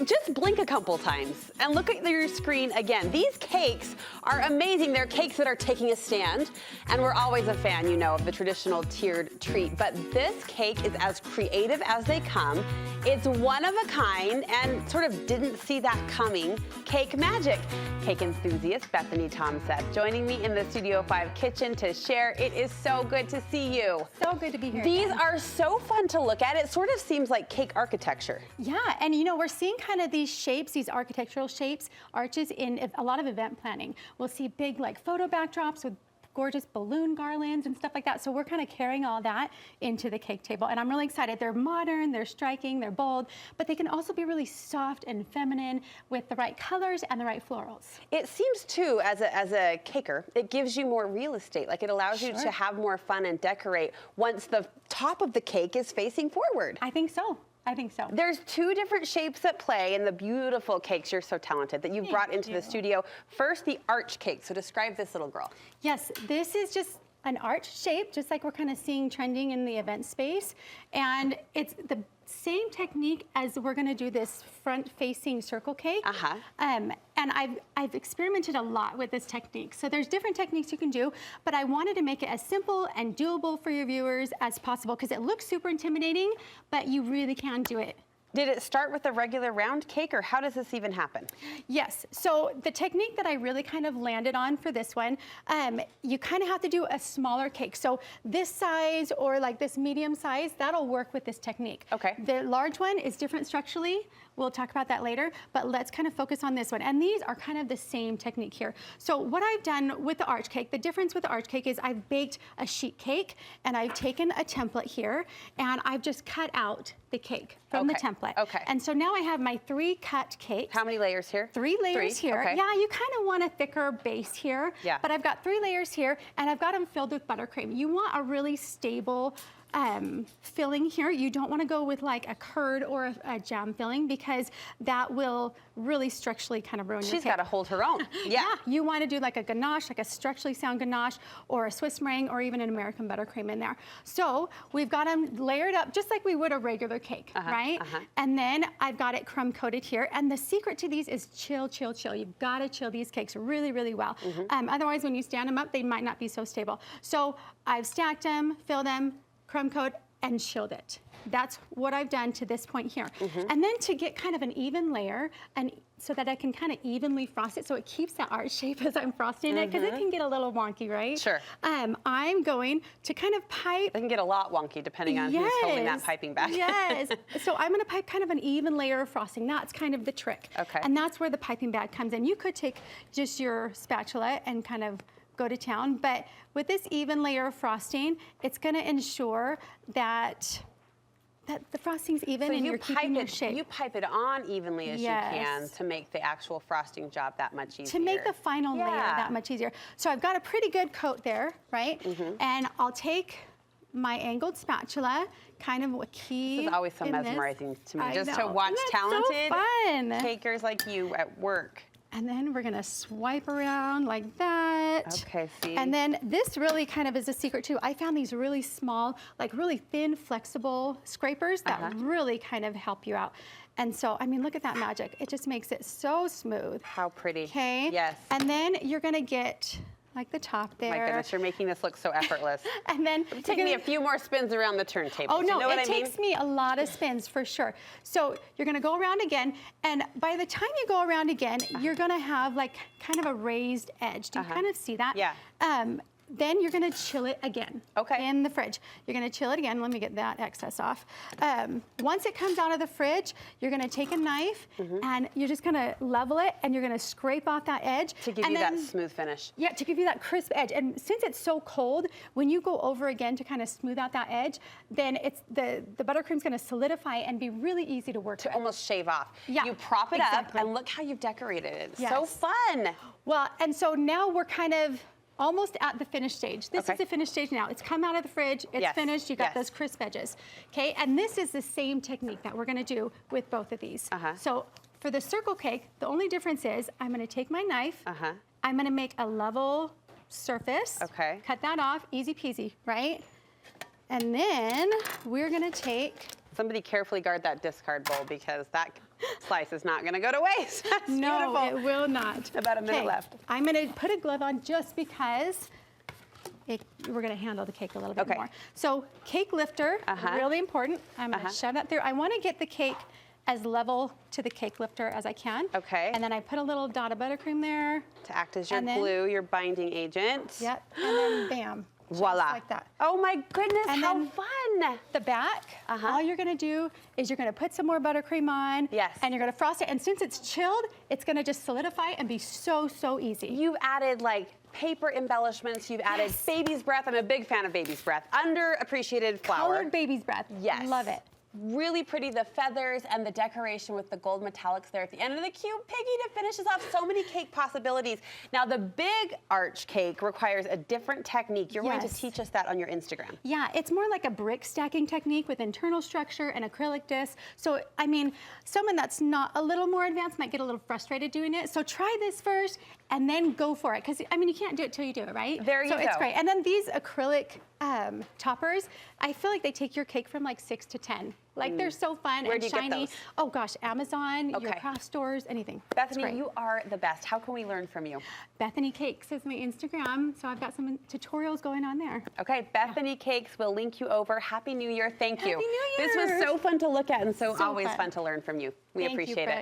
just blink a couple times and look at your screen again. These cakes are amazing. They're cakes that are taking a stand, and we're always a fan, you know, of the traditional tiered treat, but this cake is as creative as they come. It's one of a kind and sort of didn't see that coming. Cake magic. Cake enthusiast Betheny Tomseth joining me in the Studio 5 kitchen to share. It is so good to see you. So good to be here. These again. are so fun to look at. It sort of seems like cake architecture. Yeah, and you know, we're seeing kind of these shapes, these architectural shapes, arches in a lot of event planning. We'll see big like photo backdrops with gorgeous balloon garlands and stuff like that. So we're kind of carrying all that into the cake table. And I'm really excited. They're modern, they're striking, they're bold, but they can also be really soft and feminine with the right colors and the right florals. It seems too, as a caker, it gives you more real estate. Like it allows you to have more fun and decorate once the top of the cake is facing forward. I think so. I think so. There's two different shapes at play in the beautiful cakes. You're so talented that you've brought into the studio. First, the arch cake. So describe this little girl. Yes, this is just an arch shape, just like we're kind of seeing trending in the event space. And it's the same technique as we're gonna do this front-facing circle cake. And I've experimented a lot with this technique. So there's different techniques you can do, but I wanted to make it as simple and doable for your viewers as possible because it looks super intimidating, but you really can do it. Did it start with a regular round cake, or how does this even happen? Yes, so the technique that I really kind of landed on for this one, you kind of have to do a smaller cake. So this size or like this medium size, that'll work with this technique. Okay. The large one is different structurally. We'll talk about that later, but let's kind of focus on this one. And these are kind of the same technique here. So what I've done with the arch cake, the difference with the arch cake is I've baked a sheet cake and I've taken a template here and I've just cut out the cake from the template. Okay. And so now I have my 3 cut cakes. How many layers here? 3 layers here. Okay. Yeah, you kind of want a thicker base here. Yeah. But I've got 3 layers here and I've got them filled with buttercream. You want a really stable filling here. You don't want to go with like a curd or a jam filling because that will really structurally kind of ruin your cake. She's got to hold her own. Yeah. You want to do like a ganache, like a structurally sound ganache or a Swiss meringue or even an American buttercream in there. So we've got them layered up just like we would a regular cake, right? And then I've got it crumb coated here. And the secret to these is chill, chill, chill. You've got to chill these cakes really, really well. Otherwise, when you stand them up, they might not be so stable. So I've stacked them, filled them, crumb coat, and chilled it. That's what I've done to this point here. And then to get kind of an even layer, and so that I can kind of evenly frost it so it keeps that arch shape as I'm frosting it, because it can get a little wonky, right? Sure. I'm going to kind of pipe. It can get a lot wonky depending on who's holding that piping back. Yes. So I'm going to pipe kind of an even layer of frosting. That's kind of the trick. Okay. And that's where the piping bag comes in. You could take just your spatula and kind of go to town, but with this even layer of frosting, it's going to ensure that the frosting's even so and you're keeping your shape. You pipe it on evenly as you can to make the actual frosting job that much easier. To make the final layer that much easier. So I've got a pretty good coat there, right? And I'll take my angled spatula, kind of a key. This is always so mesmerizing to me, just to watch That's talented so fun. cakers like you at work. And then we're gonna swipe around like that. Okay, see. And then this really kind of is a secret too. I found these really small, like really thin, flexible scrapers that really kind of help you out. And so, I mean, look at that magic. It just makes it so smooth. How pretty. Okay. Yes. And then you're gonna get like the top there. My goodness, you're making this look so effortless. And then it'll take me a few more spins around the turntable. Oh no, you know it takes me a lot of spins for sure. So you're gonna go around again, and by the time you go around again, you're gonna have like kind of a raised edge. Do you kind of see that? Yeah. Then you're gonna chill it again in the fridge. You're gonna chill it again. Let me get that excess off. Once it comes out of the fridge, you're gonna take a knife and you're just gonna level it and you're gonna scrape off that edge. To give you that smooth finish. Yeah, to give you that crisp edge. And since it's so cold, when you go over again to kind of smooth out that edge, then it's the buttercream's gonna solidify and be really easy to work with. Almost shave off. Yeah, you prop it up and look how you've decorated it. It's so fun. Well, and so now we're kind of almost at the finished stage. This is the finished stage now. It's come out of the fridge, it's finished, you got those crisp edges. Okay, and this is the same technique that we're gonna do with both of these. So for the circle cake, the only difference is I'm gonna take my knife, I'm gonna make a level surface, cut that off, easy peasy, right? And then we're gonna take Somebody carefully guard that discard bowl because that slice is not gonna go to waste. That's No, beautiful. it will not. About a minute Okay, left. I'm gonna put a glove on just because we're gonna handle the cake a little bit Okay. more. So cake lifter, really important. I'm gonna shove that through. I wanna get the cake as level to the cake lifter as I can. Okay. And then I put a little dot of buttercream there. To act as your And then- glue, your binding agent. Yep, and then bam. just Voila. like that. Oh my goodness, And how then fun. The back, all you're gonna do is you're gonna put some more buttercream on. Yes. And you're gonna frost it. And since it's chilled, it's gonna just solidify and be so, so easy. You've added like paper embellishments. You've added baby's breath. I'm a big fan of baby's breath. Underappreciated flower. Colored baby's breath. Yes. Love it. Really pretty, the feathers and the decoration with the gold metallics there at the end, and the cute piggy to finish us off. So many cake possibilities. Now, the big arch cake requires a different technique. You're going to Yes. teach us that on your Instagram. Yeah, it's more like a brick stacking technique with internal structure and acrylic disc. So, I mean, someone that's not a little more advanced might get a little frustrated doing it. So try this first and then go for it. Because, I mean, you can't do it till you do it, right? There you So it's go. great. And then these acrylic toppers, I feel like they take your cake from like 6 to 10. Like they're so fun Where and do you get shiny. those? Oh gosh, Amazon, your Okay. craft stores, anything. It's Bethany, great. you are the best. How can we learn from you? Bethany Cakes is my Instagram, so I've got some tutorials going on there. Okay, Bethany Cakes, we'll link you over. Happy New Year. Thank you. Happy New This was Year. so fun to look at and so So always fun. fun to learn from you. We Thank you, appreciate it. Britt.